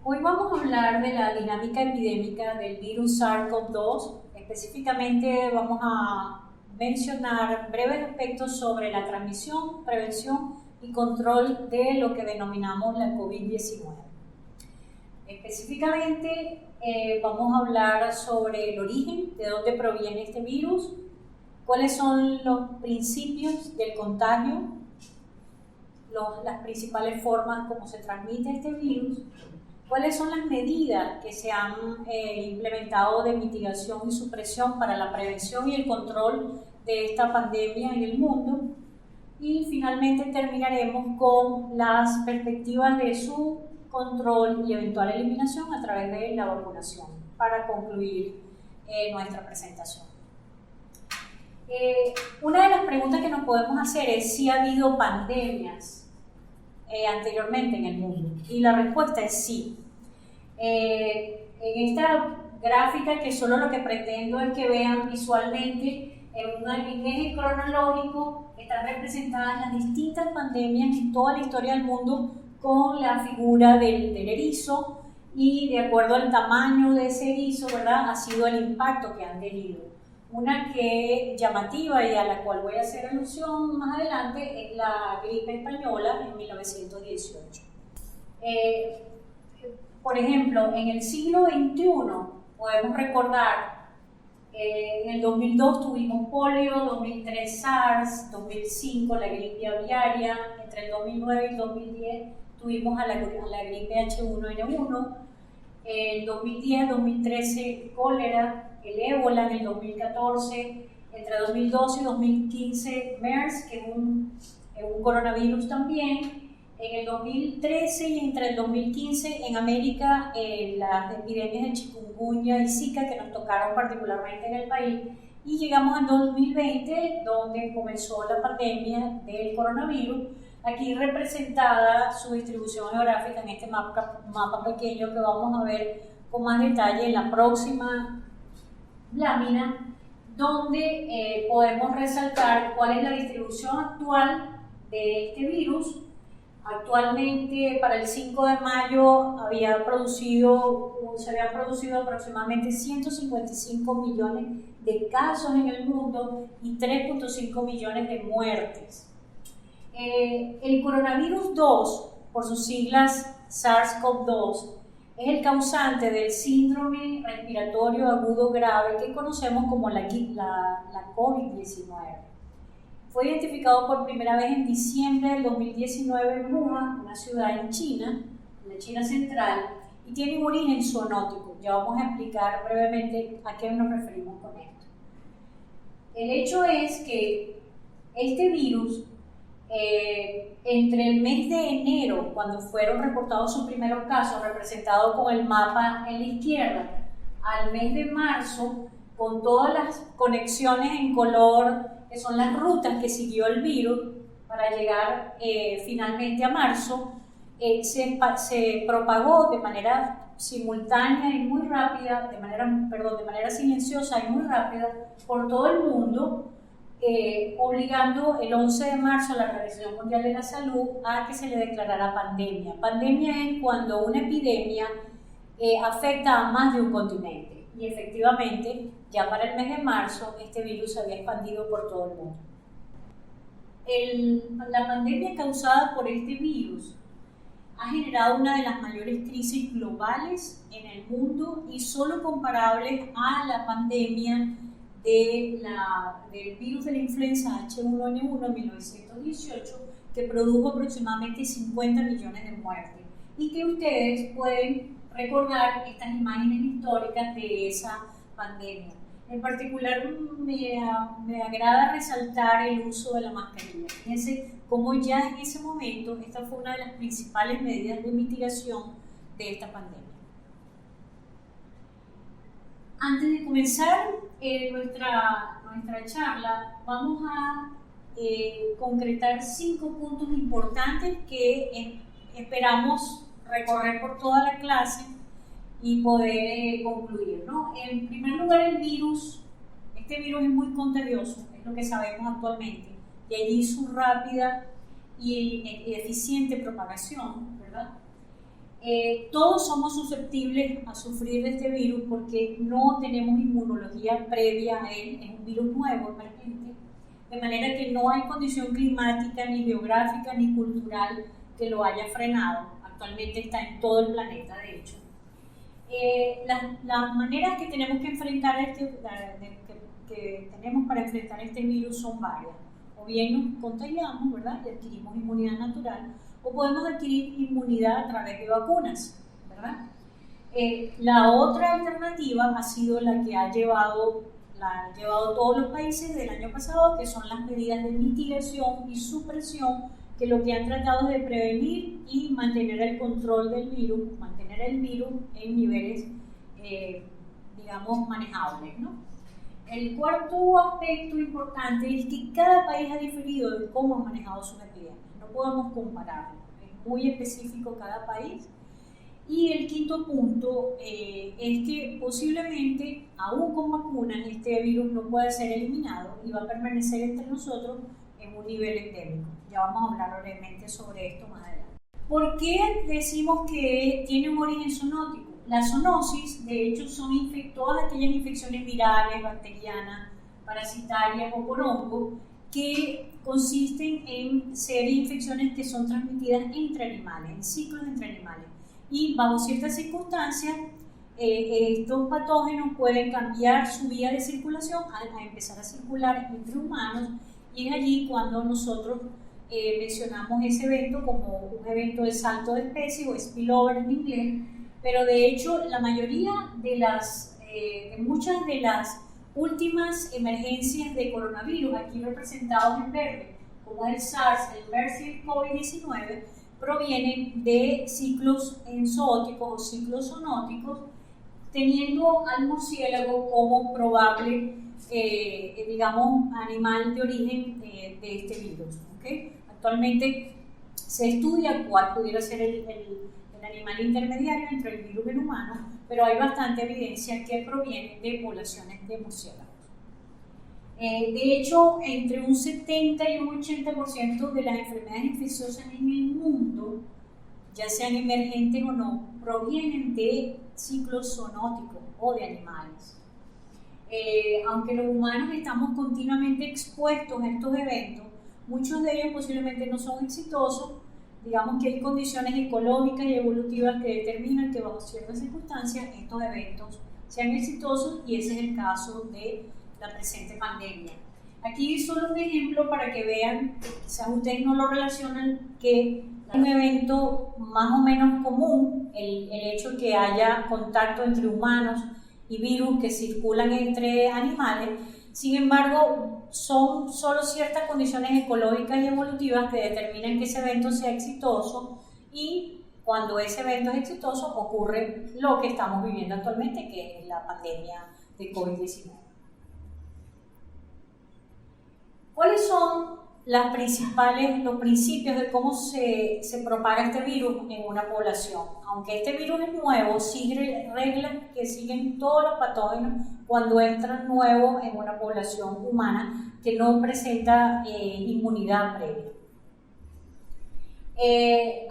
Hoy vamos a hablar de la dinámica epidémica del virus SARS-CoV-2. Específicamente vamos a mencionar breves aspectos sobre la transmisión, prevención y control de lo que denominamos la COVID-19. Específicamente vamos a hablar sobre el origen, de dónde proviene este virus, cuáles son los principios del contagio, las principales formas como se transmite este virus, cuáles son las medidas que se han implementado de mitigación y supresión para la prevención y el control de esta pandemia en el mundo, y finalmente terminaremos con las perspectivas de su control y eventual eliminación a través de la vacunación para concluir nuestra presentación. Una de las preguntas que nos podemos hacer es si ha habido pandemias anteriormente en el mundo, y la respuesta es sí. En esta gráfica, que solo lo que pretendo es que vean visualmente en un eje cronológico, están representadas las distintas pandemias en toda la historia del mundo con la figura del erizo, y de acuerdo al tamaño de ese erizo, ¿verdad?, ha sido el impacto que han tenido. Una que es llamativa y a la cual voy a hacer alusión más adelante es la gripe española en 1918. Por ejemplo, en el siglo XXI podemos recordar, en el 2002 tuvimos polio, 2003 SARS, 2005 la gripe aviaria, entre el 2009 y el 2010 tuvimos a la gripe H1N1, en 2010-2013 cólera, el ébola en el 2014, entre 2012 y 2015 MERS, que es un coronavirus también, en el 2013 y entre el 2015 en América las epidemias de chikungunya y Zika, que nos tocaron particularmente en el país, y llegamos al 2020 donde comenzó la pandemia del coronavirus, aquí representada su distribución geográfica en este mapa pequeño que vamos a ver con más detalle en la próxima lámina, donde podemos resaltar cuál es la distribución actual de este virus. Actualmente, para el 5 de mayo, se habían producido aproximadamente 155 millones de casos en el mundo y 3.5 millones de muertes. El coronavirus 2, por sus siglas SARS-CoV-2, es el causante del síndrome respiratorio agudo grave que conocemos como la COVID-19. Fue identificado por primera vez en diciembre del 2019 en Wuhan, una ciudad en China, en la China central, y tiene un origen zoonótico. Ya vamos a explicar brevemente a qué nos referimos con esto. El hecho es que este virus, entre el mes de enero, cuando fueron reportados sus primeros casos, representados con el mapa en la izquierda, al mes de marzo, con todas las conexiones en color, que son las rutas que siguió el virus para llegar finalmente a marzo, se propagó de manera simultánea y muy rápida, de manera silenciosa y muy rápida por todo el mundo, obligando el 11 de marzo a la Organización Mundial de la Salud a que se le declarara pandemia. Pandemia es cuando una epidemia afecta a más de un continente. Y efectivamente, ya para el mes de marzo, este virus se había expandido por todo el mundo. La pandemia causada por este virus ha generado una de las mayores crisis globales en el mundo y solo comparables a la pandemia del virus de la influenza H1N1 en 1918, que produjo aproximadamente 50 millones de muertes, y que ustedes pueden recordar estas imágenes históricas de esa pandemia. En particular me agrada resaltar el uso de la mascarilla. Fíjense cómo ya en ese momento esta fue una de las principales medidas de mitigación de esta pandemia. Antes de comenzar nuestra charla, vamos a concretar 5 puntos importantes que esperamos recorrer por toda la clase y poder concluir, ¿no? En primer lugar, este virus es muy contagioso, es lo que sabemos actualmente, y allí su rápida y eficiente propagación, ¿verdad? todos somos susceptibles a sufrir de este virus porque no tenemos inmunología previa a él, es un virus nuevo, emergente, de manera que no hay condición climática, ni geográfica, ni cultural que lo haya frenado. Actualmente está en todo el planeta, de hecho. Las maneras que tenemos que enfrentar que tenemos para enfrentar este virus son varias. O bien nos contagiamos, ¿verdad? Y adquirimos inmunidad natural, o podemos adquirir inmunidad a través de vacunas, ¿verdad? La otra alternativa ha sido la que han llevado todos los países del año pasado, que son las medidas de mitigación y supresión, que lo que han tratado es de prevenir y mantener el control del virus, mantener el virus en niveles, digamos, manejables, ¿no? El cuarto aspecto importante es que cada país ha diferido de cómo ha manejado sus epidemias. No podemos compararlo, es muy específico cada país. Y el quinto punto es que posiblemente, aún con vacunas, este virus no puede ser eliminado y va a permanecer entre nosotros en un nivel endémico. Ya vamos a hablar brevemente sobre esto más adelante. ¿Por qué decimos que tiene un origen zoonótico? La zoonosis, de hecho, son todas aquellas infecciones virales, bacterianas, parasitarias o por hongo que consisten en ser infecciones que son transmitidas entre animales, en ciclos entre animales. Y bajo ciertas circunstancias, estos patógenos pueden cambiar su vía de circulación a empezar a circular entre humanos, y es allí cuando nosotros mencionamos ese evento como un evento de salto de especie o spillover en inglés. Pero de hecho la mayoría de muchas de las últimas emergencias de coronavirus, aquí representados en verde, como el SARS, el MERS y el COVID-19, provienen de ciclos zoóticos o ciclos zoonóticos, teniendo al murciélago como probable, digamos, animal de origen de este virus. ¿Okay? Actualmente se estudia cuál pudiera ser el animal intermediario entre el virus y el humano, pero hay bastante evidencia que proviene de poblaciones de murciélagos. De hecho, entre un 70 y un 80% de las enfermedades infecciosas en el mundo, ya sean emergentes o no, provienen de ciclos zoonóticos o de animales. Aunque los humanos estamos continuamente expuestos a estos eventos, muchos de ellos posiblemente no son exitosos. Digamos que hay condiciones ecológicas y evolutivas que determinan que bajo ciertas circunstancias estos eventos sean exitosos, y ese es el caso de la presente pandemia. Aquí solo un ejemplo para que vean, quizás ustedes no lo relacionan, que es un evento más o menos común, el hecho que haya contacto entre humanos y virus que circulan entre animales. Sin embargo, son solo ciertas condiciones ecológicas y evolutivas que determinan que ese evento sea exitoso, y cuando ese evento es exitoso ocurre lo que estamos viviendo actualmente, que es la pandemia de COVID-19. ¿Cuáles son los principios de cómo se propaga este virus en una población? Aunque este virus es nuevo, sigue reglas que siguen todos los patógenos cuando entran nuevos en una población humana que no presenta inmunidad previa.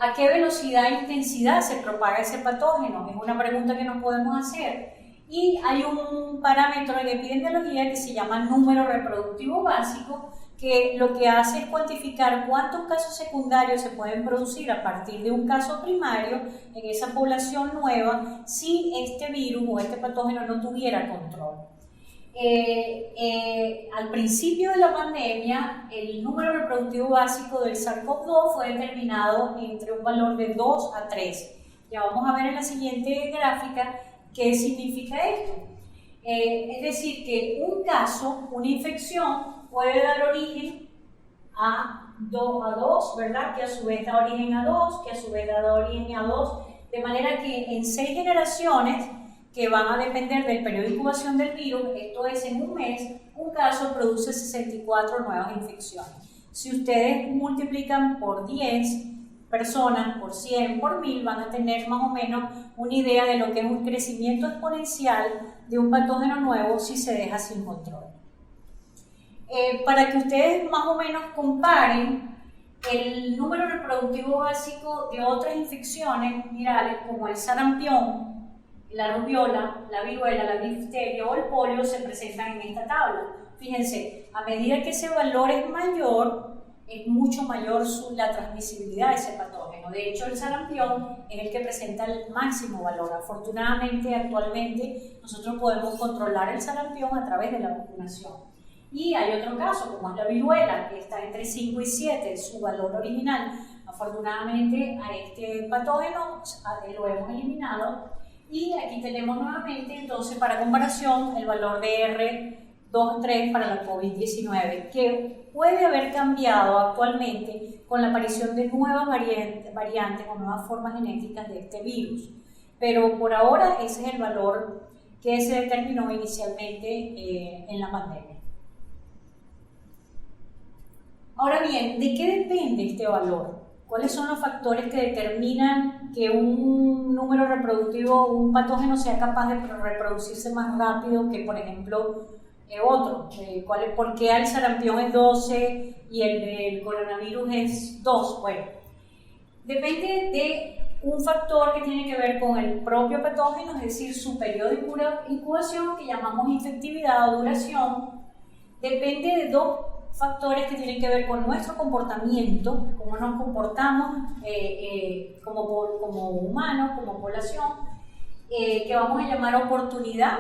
¿A qué velocidad e intensidad se propaga ese patógeno? Es una pregunta que nos podemos hacer. Y hay un parámetro en epidemiología que se llama número reproductivo básico, que lo que hace es cuantificar cuántos casos secundarios se pueden producir a partir de un caso primario en esa población nueva si este virus o este patógeno no tuviera control. Al principio de la pandemia, el número reproductivo básico del SARS-CoV-2 fue determinado entre un valor de 2 a 3. Ya vamos a ver en la siguiente gráfica qué significa esto. Es decir, que un caso, una infección, puede dar origen a 2, ¿verdad? Que a su vez da origen a 2, que a su vez da origen a 2, de manera que en 6 generaciones, que van a depender del periodo de incubación del virus, esto es en un mes, un caso produce 64 nuevas infecciones. Si ustedes multiplican por 10 personas, por 100, por 1000, van a tener más o menos una idea de lo que es un crecimiento exponencial de un patógeno nuevo si se deja sin control. Para que ustedes más o menos comparen el número reproductivo básico de otras infecciones virales como el sarampión, la rubiola, la viruela, la difteria o el polio se presentan en esta tabla. Fíjense, a medida que ese valor es mayor, es mucho mayor la transmisibilidad de ese patógeno. De hecho, el sarampión es el que presenta el máximo valor. Afortunadamente, actualmente, nosotros podemos controlar el sarampión a través de la vacunación. Y hay otro caso, como es la viruela, que está entre 5 y 7, su valor original. Afortunadamente, a este patógeno lo hemos eliminado. Y aquí tenemos nuevamente, entonces, para comparación, el valor de R2-3 para la COVID-19, que puede haber cambiado actualmente con la aparición de nuevas variantes o nuevas formas genéticas de este virus. Pero por ahora ese es el valor que se determinó inicialmente en la pandemia. Ahora bien, ¿de qué depende este valor? ¿Cuáles son los factores que determinan que un número reproductivo, un patógeno sea capaz de reproducirse más rápido que, por ejemplo, otro? ¿Por qué el sarampión es 12 y el coronavirus es 2? Bueno, depende de un factor que tiene que ver con el propio patógeno, es decir, su periodo de incubación, que llamamos infectividad o duración. Depende de dos factores que tienen que ver con nuestro comportamiento, cómo nos comportamos como humanos, como población, que vamos a llamar oportunidad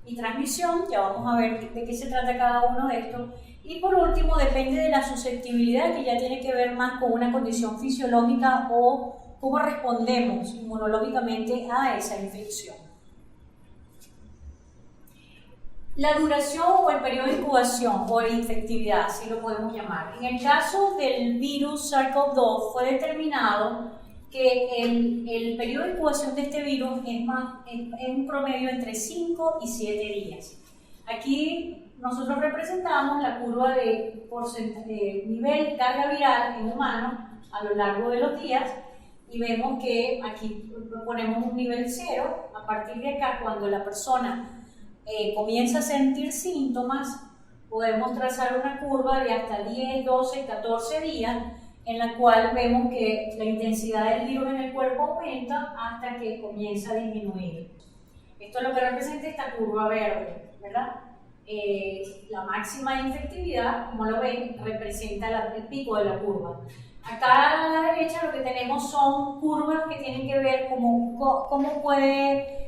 y transmisión. Ya vamos a ver de qué se trata cada uno de estos. Y por último, depende de la susceptibilidad, que ya tiene que ver más con una condición fisiológica o cómo respondemos inmunológicamente a esa infección. La duración o el periodo de incubación o de infectividad, así lo podemos llamar. En el caso del virus SARS-CoV-2 fue determinado que el periodo de incubación de este virus es un promedio entre 5 y 7 días. Aquí nosotros representamos la curva de nivel de carga viral en humanos a lo largo de los días y vemos que aquí ponemos un nivel 0. A partir de acá, cuando la persona comienza a sentir síntomas, podemos trazar una curva de hasta 10, 12, 14 días en la cual vemos que la intensidad del virus en el cuerpo aumenta hasta que comienza a disminuir. Esto es lo que representa esta curva verde, ¿verdad? La máxima infectividad, como lo ven, representa el pico de la curva. Acá a la derecha lo que tenemos son curvas que tienen que ver con cómo puede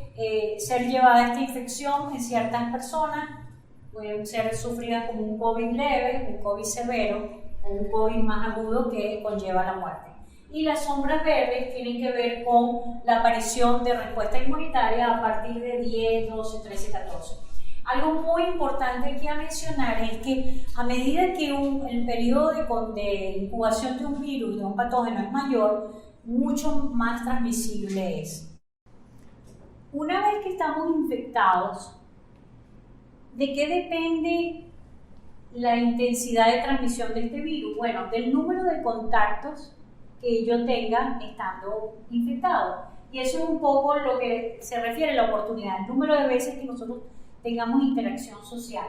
ser llevada esta infección en ciertas personas. Pueden ser sufridas como un COVID leve, un COVID severo o un COVID más agudo que conlleva la muerte. Y las sombras verdes tienen que ver con la aparición de respuesta inmunitaria a partir de 10, 12, 13, 14. Algo muy importante que a mencionar es que a medida que el periodo de incubación de un virus, de un patógeno es mayor, mucho más transmisible es. Una vez que estamos infectados, ¿de qué depende la intensidad de transmisión de este virus? Bueno, del número de contactos que yo tenga estando infectado. Y eso es un poco lo que se refiere a la oportunidad, el número de veces que nosotros tengamos interacción social.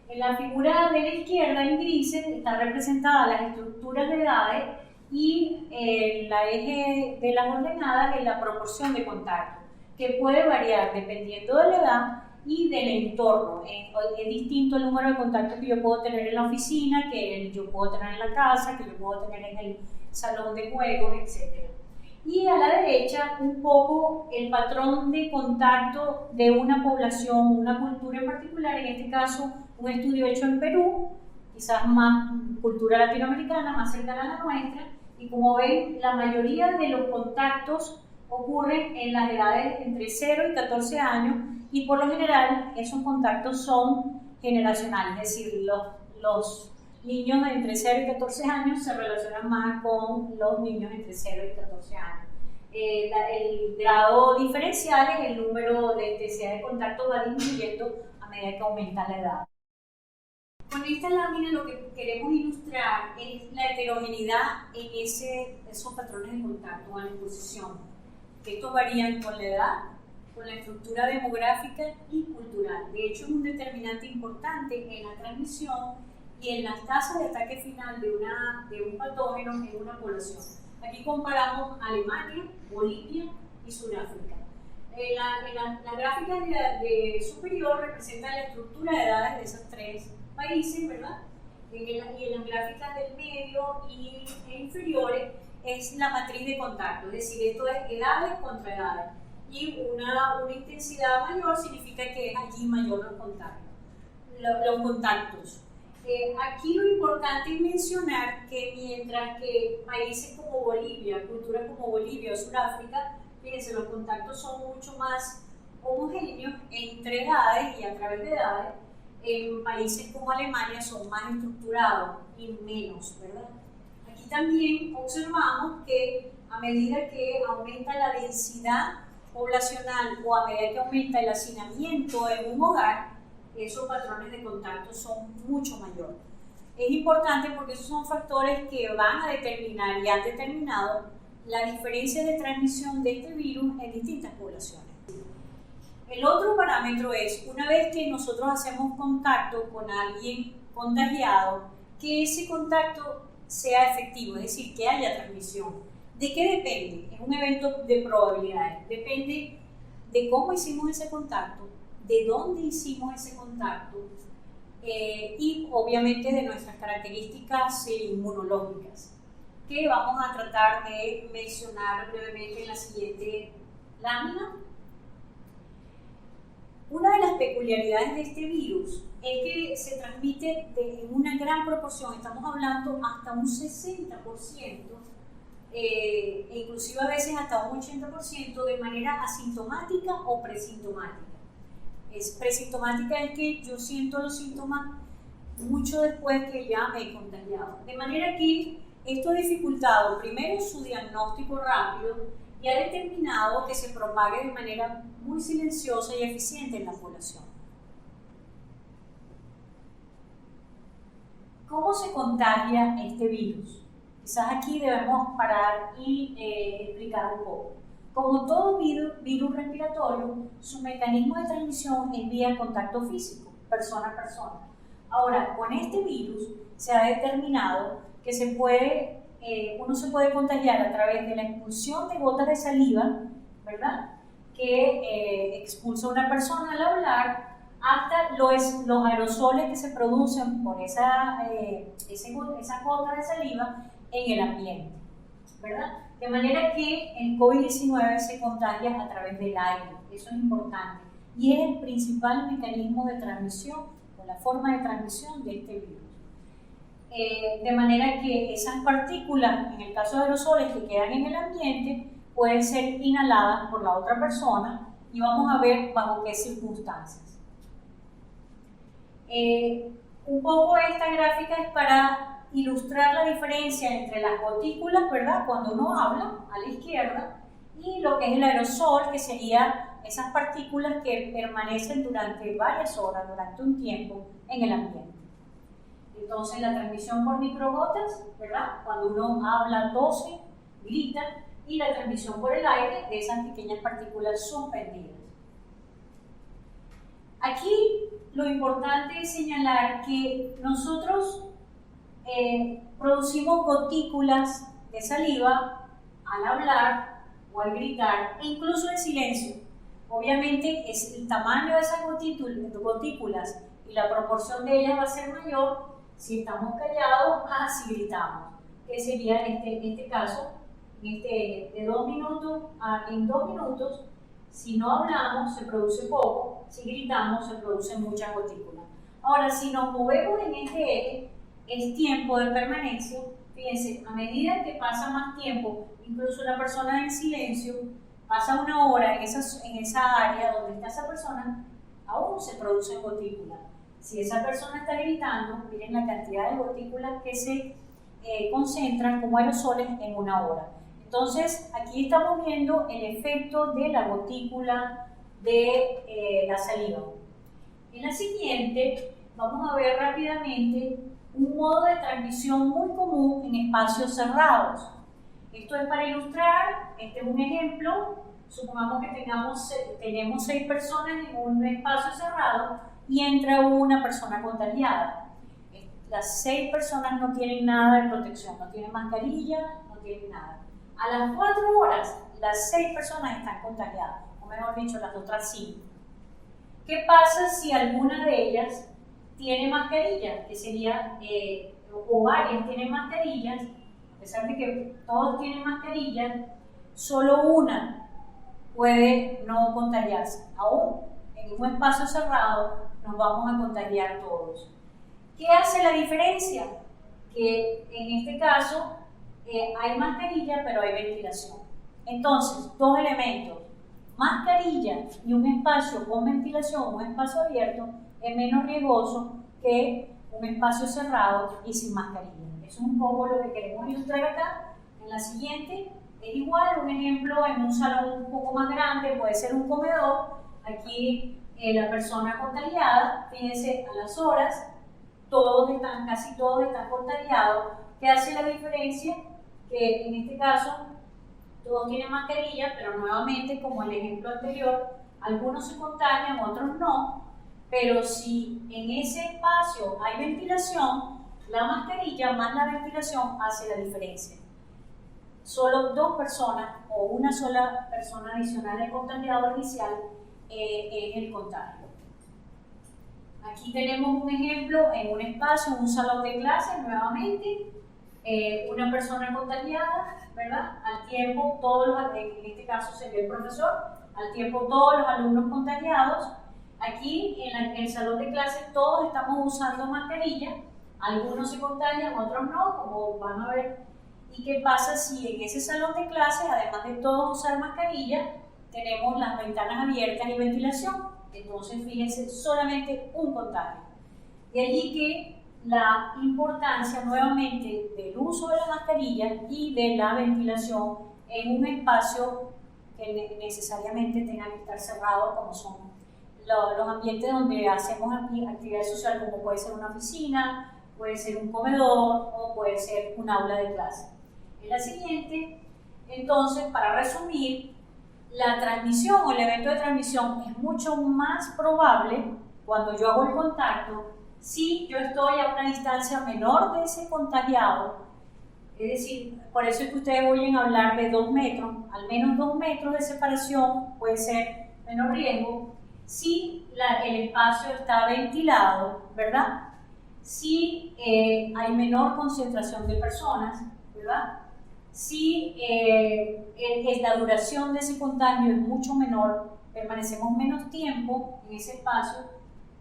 En la figura de la izquierda, en grises, están representadas las estructuras de edades y en la eje de las ordenadas en la proporción de contactos, que puede variar dependiendo de la edad y del entorno. Es distinto el número de contactos que yo puedo tener en la oficina, que yo puedo tener en la casa, que yo puedo tener en el salón de juegos, etc. Y a la derecha, un poco el patrón de contacto de una población, una cultura en particular, en este caso un estudio hecho en Perú, quizás más cultura latinoamericana, más cercana a la nuestra, y como ven, la mayoría de los contactos ocurren en las edades entre 0 y 14 años, y por lo general esos contactos son generacionales, es decir, los niños de entre 0 y 14 años se relacionan más con los niños entre 0 y 14 años. El grado diferencial es el número de intensidad de contacto va disminuyendo a medida que aumenta la edad. Con esta lámina lo que queremos ilustrar es la heterogeneidad en esos patrones de contacto o en la exposición, que estos varían con la edad, con la estructura demográfica y cultural. De hecho, es un determinante importante en la transmisión y en las tasas de ataque final de un patógeno en una población. Aquí comparamos Alemania, Bolivia y Sudáfrica. La gráfica de superior representa la estructura de edades de esos tres países, ¿verdad? Y en las gráficas del medio e inferiores es la matriz de contacto, es decir, esto es edades contra edades. Y una intensidad mayor significa que es allí mayor los contactos. Aquí lo importante es mencionar que mientras que países como Bolivia, culturas como Bolivia o Sudáfrica, fíjense, los contactos son mucho más homogéneos entre edades y a través de edades, en países como Alemania son más estructurados y menos, ¿verdad? Aquí también observamos que a medida que aumenta la densidad poblacional o a medida que aumenta el hacinamiento en un hogar, esos patrones de contacto son mucho mayores. Es importante porque esos son factores que van a determinar y han determinado la diferencia de transmisión de este virus en distintas poblaciones. El otro parámetro es, una vez que nosotros hacemos contacto con alguien contagiado, que ese contacto sea efectivo, es decir, que haya transmisión. ¿De qué depende? Es un evento de probabilidades. Depende de cómo hicimos ese contacto, de dónde hicimos ese contacto y obviamente de nuestras características inmunológicas, que vamos a tratar de mencionar brevemente en la siguiente lámina. Una de las peculiaridades de este virus es que se transmite en una gran proporción, estamos hablando hasta un 60%, e inclusive a veces hasta un 80% de manera asintomática o presintomática. Presintomática es que yo siento los síntomas mucho después que ya me he contagiado. De manera que esto ha dificultado primero su diagnóstico rápido y ha determinado que se propague de manera muy silenciosa y eficiente en la población. ¿Cómo se contagia este virus? Quizás aquí debemos parar y explicar un poco. Como todo virus respiratorio, su mecanismo de transmisión es vía contacto físico, persona a persona. Ahora, con este virus se ha determinado que uno se puede contagiar a través de la expulsión de gotas de saliva, ¿verdad?, que expulsa una persona al hablar, hasta los aerosoles que se producen por esa gota de saliva en el ambiente, ¿verdad? De manera que el COVID-19 se contagia a través del aire, eso es importante, y es el principal mecanismo de transmisión o la forma de transmisión de este virus. De manera que esas partículas, en el caso de aerosoles que quedan en el ambiente, pueden ser inhaladas por la otra persona y vamos a ver bajo qué circunstancias. Un poco esta gráfica es para ilustrar la diferencia entre las gotículas, ¿verdad?, cuando uno habla, a la izquierda, y lo que es el aerosol, que sería esas partículas que permanecen durante varias horas, durante un tiempo, en el ambiente. Entonces, la transmisión por microgotas, ¿verdad?, cuando uno habla, tose, grita, y la transmisión por el aire de esas pequeñas partículas suspendidas. Aquí lo importante es señalar que nosotros producimos gotículas de saliva al hablar o al gritar, e incluso en silencio. Obviamente es el tamaño de esas gotículas y la proporción de ellas va a ser mayor si estamos callados a si gritamos, que sería en este caso, de 2 minutos en 2 minutos. Si no hablamos se produce poco, si gritamos se producen muchas gotículas. Ahora, si nos movemos en este eje, el tiempo de permanencia, fíjense, a medida que pasa más tiempo, incluso la persona en silencio, pasa una hora en esa área donde está esa persona, aún se producen gotículas. Si esa persona está gritando, miren la cantidad de gotículas que se concentran como aerosoles en una hora. Entonces, aquí estamos viendo el efecto de la gotícula de la saliva. En la siguiente, vamos a ver rápidamente un modo de transmisión muy común en espacios cerrados. Esto es para ilustrar, este es un ejemplo. Supongamos que tenemos 6 personas en un espacio cerrado y entra una persona contagiada. las 6 personas no tienen nada de protección, no tienen mascarilla, no tienen nada. A las 4 horas, las 6 personas están contagiadas, o mejor dicho, las otras 5. ¿Qué pasa si alguna de ellas tiene mascarilla? Que sería, o varias tienen mascarillas, a pesar de que todos tienen mascarilla, solo una puede no contagiarse. Aún en un espacio cerrado nos vamos a contagiar todos. ¿Qué hace la diferencia? Que en este caso hay mascarilla, pero hay ventilación. Entonces, 2 elementos, mascarilla y un espacio con ventilación, un espacio abierto, es menos riesgoso que un espacio cerrado y sin mascarilla. Eso es un poco lo que queremos ilustrar acá. En la siguiente es igual, un ejemplo en un salón un poco más grande, puede ser un comedor. Aquí la persona contagiada, fíjense a las horas, casi todos están contagiados. ¿Qué hace la diferencia? Que en este caso todos tienen mascarilla, pero nuevamente, como en el ejemplo anterior, algunos se contagian, otros no, pero si en ese espacio hay ventilación, la mascarilla más la ventilación hace la diferencia. Solo 2 personas o una sola persona adicional al contagiado inicial es el contagio. Aquí tenemos un ejemplo en un espacio, un salón de clases, nuevamente, una persona contagiada, ¿verdad? Al tiempo, en este caso sería el profesor, al tiempo todos los alumnos contagiados. Aquí en el salón de clases todos estamos usando mascarilla, algunos se contagian, otros no, como van a ver. ¿Y qué pasa si en ese salón de clases, además de todos usar mascarilla, tenemos las ventanas abiertas y ventilación? Entonces, fíjense, solamente un contagio. De allí que la importancia nuevamente del uso de la mascarilla y de la ventilación en un espacio que necesariamente tenga que estar cerrado, como son los ambientes donde hacemos actividad social, como puede ser una oficina, puede ser un comedor o puede ser un aula de clase. En la siguiente, entonces, para resumir, la transmisión o el evento de transmisión es mucho más probable cuando yo hago el contacto si yo estoy a una distancia menor de ese contagiado. Es decir, por eso es que ustedes oyen hablar de 2 metros, al menos 2 metros de separación puede ser menor riesgo. Si el espacio está ventilado, ¿verdad? Si hay menor concentración de personas, ¿verdad? Si la duración de ese contagio es mucho menor, permanecemos menos tiempo en ese espacio,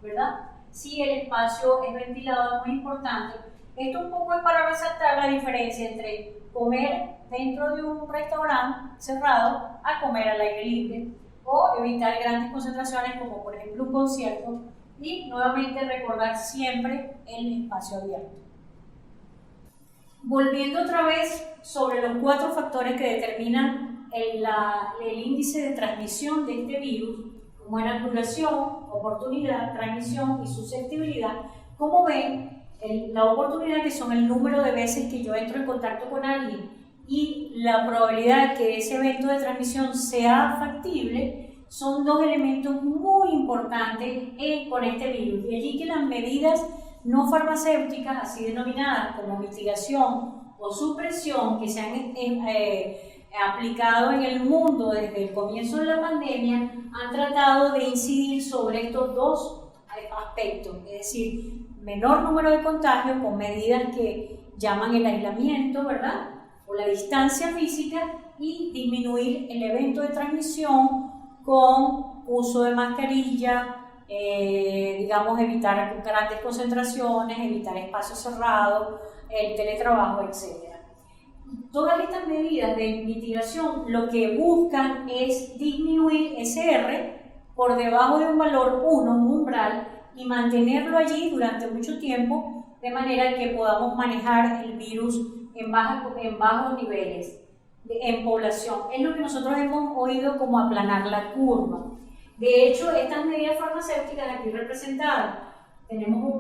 ¿verdad? Si el espacio es ventilado, es muy importante. Esto un poco es para resaltar la diferencia entre comer dentro de un restaurante cerrado a comer al aire libre, o evitar grandes concentraciones como por ejemplo un concierto, y nuevamente recordar siempre el espacio abierto. Volviendo otra vez sobre los 4 factores que determinan el índice de transmisión de este virus, como eran duración, oportunidad, transmisión y susceptibilidad. Como ven, la oportunidad, que son el número de veces que yo entro en contacto con alguien, y la probabilidad de que ese evento de transmisión sea factible, son 2 elementos muy importantes con este virus. De allí que las medidas no farmacéuticas, así denominadas como mitigación o supresión, que se han aplicado en el mundo desde el comienzo de la pandemia, han tratado de incidir sobre estos 2 aspectos, es decir, menor número de contagios con medidas que llaman el aislamiento, ¿verdad?, o la distancia física, y disminuir el evento de transmisión con uso de mascarilla, digamos, evitar grandes concentraciones, evitar espacios cerrados, el teletrabajo, etc. Todas estas medidas de mitigación lo que buscan es disminuir ese R por debajo de un valor 1, un umbral, y mantenerlo allí durante mucho tiempo, de manera que podamos manejar el virus en bajos niveles en población. Es lo que nosotros hemos oído como aplanar la curva. De hecho, estas medidas farmacéuticas aquí representadas, tenemos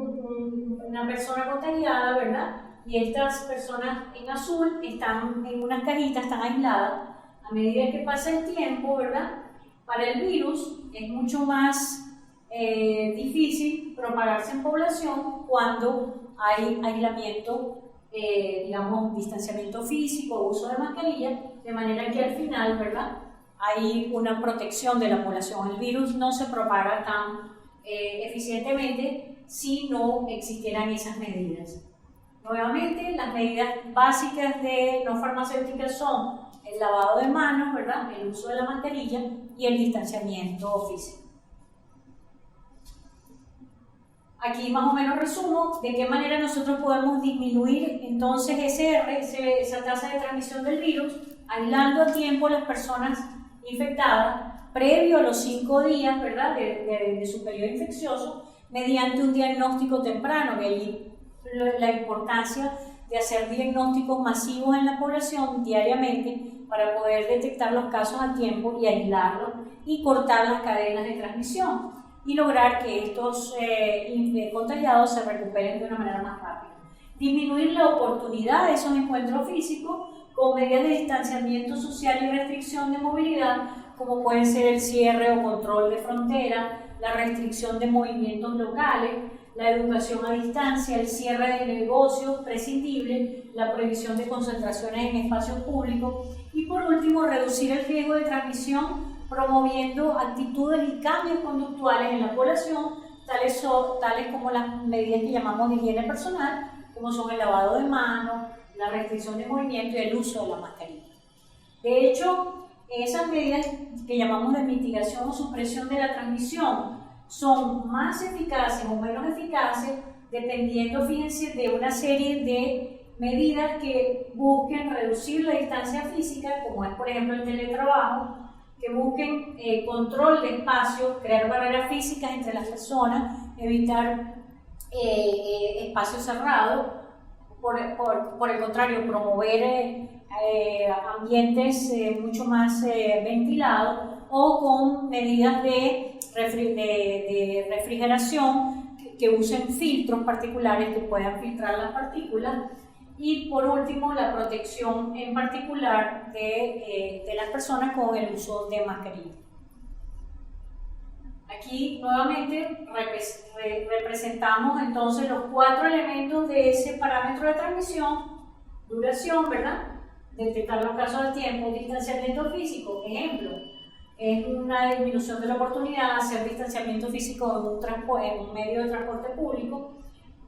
una persona contagiada, ¿verdad? Y estas personas en azul están en unas cajitas, están aisladas. A medida que pasa el tiempo, ¿verdad?, para el virus es mucho más difícil propagarse en población cuando hay aislamiento, digamos, distanciamiento físico, uso de mascarilla, de manera que al final, ¿verdad?, hay una protección de la población. El virus no se propaga tan eficientemente si no existieran esas medidas. Nuevamente, las medidas básicas de no farmacéuticas son el lavado de manos, ¿verdad?, el uso de la mascarilla y el distanciamiento físico. Aquí más o menos resumo de qué manera nosotros podemos disminuir entonces esa tasa de transmisión del virus, aislando a tiempo a las personas infectadas previo a los 5 días, ¿verdad?, de su periodo infeccioso, mediante un diagnóstico temprano, que allí la importancia de hacer diagnósticos masivos en la población diariamente para poder detectar los casos a tiempo y aislarlos y cortar las cadenas de transmisión y lograr que estos contagiados se recuperen de una manera más rápida. Disminuir la oportunidad de esos encuentros físicos con medidas de distanciamiento social y restricción de movilidad, como pueden ser el cierre o control de frontera, la restricción de movimientos locales, la educación a distancia, el cierre de negocios prescindibles, la prohibición de concentraciones en espacios públicos y, por último, reducir el riesgo de transmisión promoviendo actitudes y cambios conductuales en la población, tales como las medidas que llamamos de higiene personal, como son el lavado de manos, la restricción de movimiento y el uso de la mascarilla. De hecho, esas medidas que llamamos de mitigación o supresión de la transmisión son más eficaces o menos eficaces dependiendo, fíjense, de una serie de medidas que busquen reducir la distancia física, como es por ejemplo el teletrabajo, que busquen control de espacio, crear barreras físicas entre las personas, evitar espacios cerrados, por el contrario, promover ambientes mucho más ventilados o con medidas de refrigeración que usen filtros particulares que puedan filtrar las partículas. Y por último, la protección en particular de las personas con el uso de mascarilla. Aquí nuevamente representamos entonces los 4 elementos de ese parámetro de transmisión: duración, ¿verdad?, detectar los casos al tiempo, distanciamiento físico, ejemplo, es una disminución de la oportunidad, hacer distanciamiento físico en un medio de transporte público,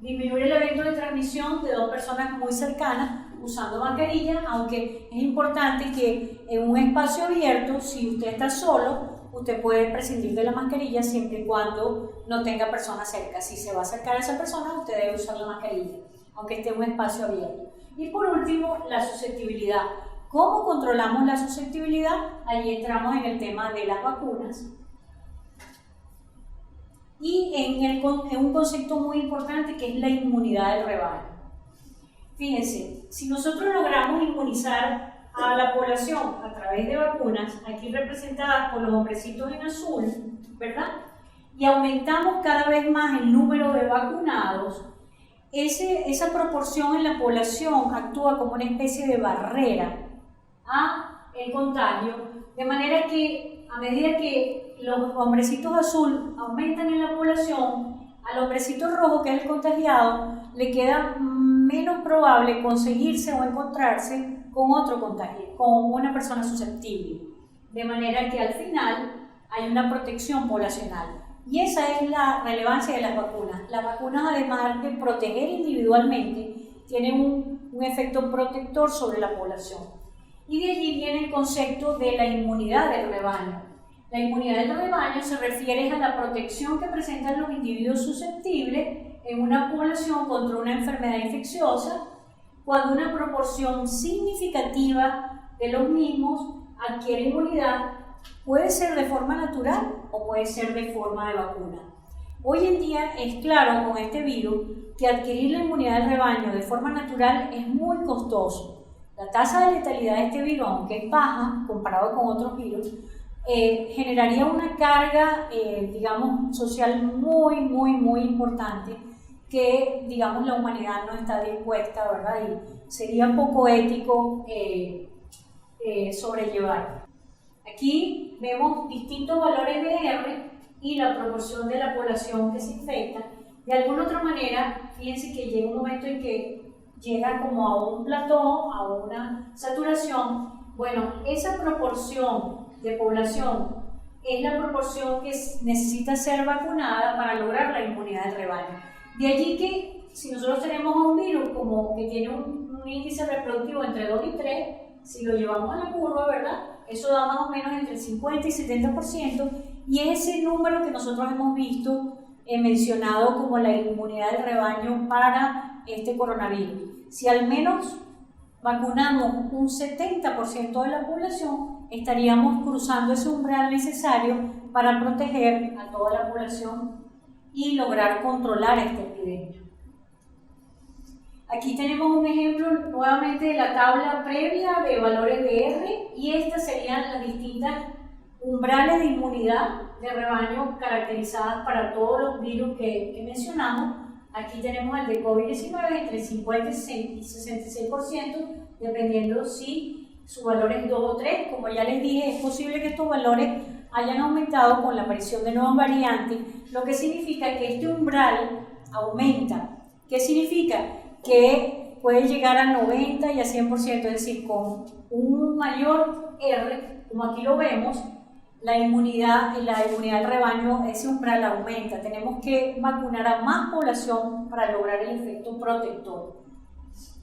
disminuir el evento de transmisión de 2 personas muy cercanas usando mascarilla, aunque es importante que en un espacio abierto, si usted está solo, usted puede prescindir de la mascarilla siempre y cuando no tenga personas cerca. Si se va a acercar a esa persona, usted debe usar la mascarilla, aunque esté en un espacio abierto. Y por último, la susceptibilidad. ¿Cómo controlamos la susceptibilidad? Ahí entramos en el tema de las vacunas. Y en un concepto muy importante que es la inmunidad del rebaño. Fíjense, si nosotros logramos inmunizar a la población a través de vacunas, aquí representadas por los hombrecitos en azul, ¿verdad?, y aumentamos cada vez más el número de vacunados, esa proporción en la población actúa como una especie de barrera a el contagio, de manera que a medida que los hombrecitos azul aumentan en la población, al hombrecito rojo, que es el contagiado, le queda menos probable conseguirse o encontrarse con otro contagio, con una persona susceptible, de manera que al final hay una protección poblacional. Y esa es la relevancia de las vacunas. Las vacunas, además de proteger individualmente, tienen un efecto protector sobre la población. Y de allí viene el concepto de la inmunidad del rebaño. La inmunidad del rebaño se refiere a la protección que presentan los individuos susceptibles en una población contra una enfermedad infecciosa, cuando una proporción significativa de los mismos adquiere inmunidad. Puede ser de forma natural o puede ser de forma de vacuna. Hoy en día es claro con este virus que adquirir la inmunidad del rebaño de forma natural es muy costoso. La tasa de letalidad de este virus, aunque es baja comparado con otros virus, generaría una carga, digamos, social muy importante que, digamos, la humanidad no está dispuesta, ¿verdad? Y sería poco ético sobrellevar. Aquí vemos distintos valores de R y la proporción de la población que se infecta, De alguna otra manera, fíjense que llega un momento en que llega como a un plató, a una saturación. Bueno, esa proporción de población es la proporción que necesita ser vacunada para lograr la inmunidad del rebaño. De allí que si nosotros tenemos un virus como que tiene un índice reproductivo entre 2 y 3, si lo llevamos a la curva, ¿verdad? Eso da más o menos entre el 50 y 70%, y es ese número que nosotros hemos visto mencionado como la inmunidad del rebaño para este coronavirus. Si al menos vacunamos un 70% de la población, estaríamos cruzando ese umbral necesario para proteger a toda la población y lograr controlar esta epidemia. Aquí tenemos un ejemplo nuevamente de la tabla previa de valores de R, y estas serían las distintas umbrales de inmunidad de rebaño caracterizadas para todos los virus que mencionamos. Aquí tenemos el de COVID-19 entre 50 y 66%, dependiendo si su valor es 2 o 3. Como ya les dije, es posible que estos valores hayan aumentado con la aparición de nuevas variantes, lo que significa que este umbral aumenta. ¿Qué significa? Que puede llegar a 90 y a 100%, es decir, con un mayor R, como aquí lo vemos, la inmunidad del rebaño, ese umbral aumenta. Tenemos que vacunar a más población para lograr el efecto protector.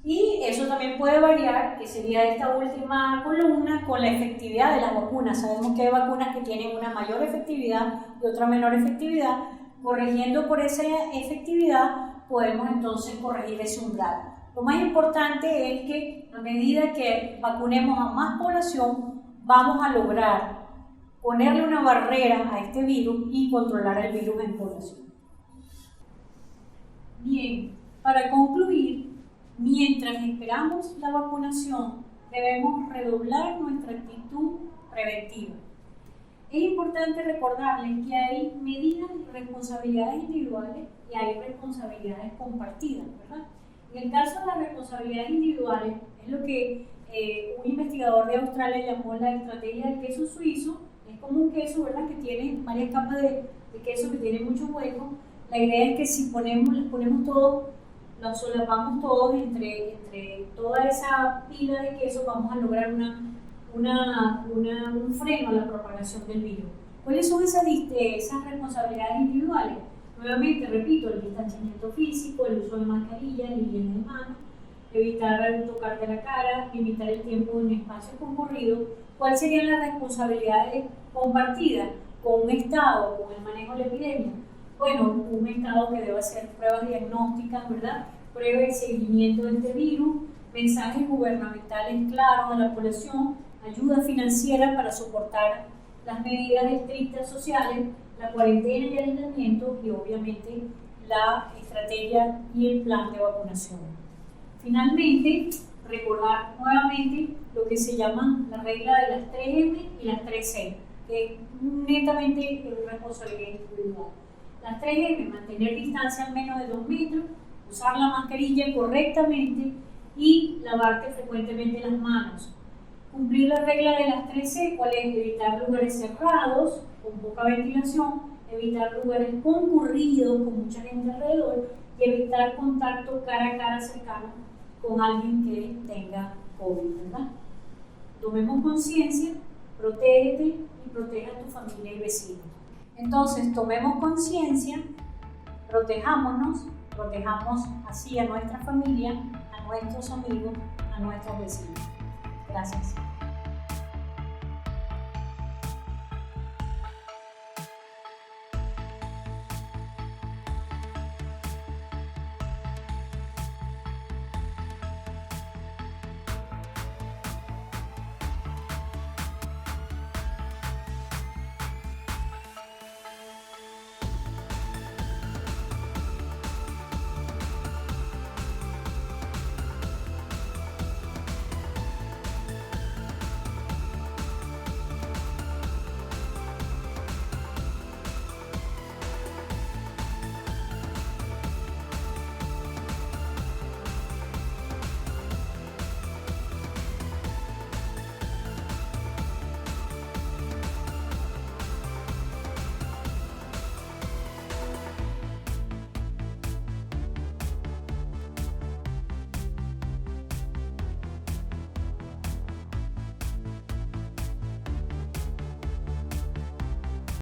Y eso también puede variar, que sería esta última columna, con la efectividad de las vacunas. Sabemos que hay vacunas que tienen una mayor efectividad y otra menor efectividad. Corrigiendo por esa efectividad, podemos entonces corregir ese umbral. Lo más importante es que a medida que vacunemos a más población, vamos a lograr ponerle una barrera a este virus y controlar el virus en población. Bien, para concluir, mientras esperamos la vacunación, debemos redoblar nuestra actitud preventiva. Es importante recordarles que hay medidas y responsabilidades individuales y hay responsabilidades compartidas, ¿verdad? En el caso de las responsabilidades individuales, es lo que un investigador de Australia llamó la estrategia del queso suizo. Es como un queso, ¿verdad?, que tiene varias capas de queso, que tiene muchos huecos. La idea es que si los ponemos todos, los solapamos todos entre toda esa pila de queso, vamos a lograr un freno a la propagación del virus. ¿Cuáles son esas responsabilidades individuales? Nuevamente, repito, el distanciamiento físico, el uso de mascarilla, la higiene de manos, evitar tocarte la cara, limitar el tiempo en espacios concurridos. ¿Cuáles serían las responsabilidades compartidas con un Estado, con el manejo de la epidemia? Bueno, un Estado que debe hacer pruebas diagnósticas, ¿verdad?, pruebas y seguimiento de este virus, mensajes gubernamentales claros a la población, ayuda financiera para soportar las medidas estrictas sociales, la cuarentena y el aislamiento, y obviamente la estrategia y el plan de vacunación. Finalmente, recordar nuevamente lo que se llama la regla de las 3M y las 3C, que es netamente responsabilidad individual. Las 3M: mantener distancia al menos de 2 metros, usar la mascarilla correctamente y lavarte frecuentemente las manos. Cumplir la regla de las 3C, ¿cuál es? Evitar lugares cerrados, con poca ventilación, evitar lugares concurridos, con mucha gente alrededor, y evitar contacto cara a cara cercano con alguien que tenga COVID, ¿verdad? Tomemos conciencia, protégete y proteja a tu familia y vecinos. Entonces, tomemos conciencia, protejámonos, protejamos así a nuestra familia, a nuestros amigos, a nuestros vecinos. Gracias.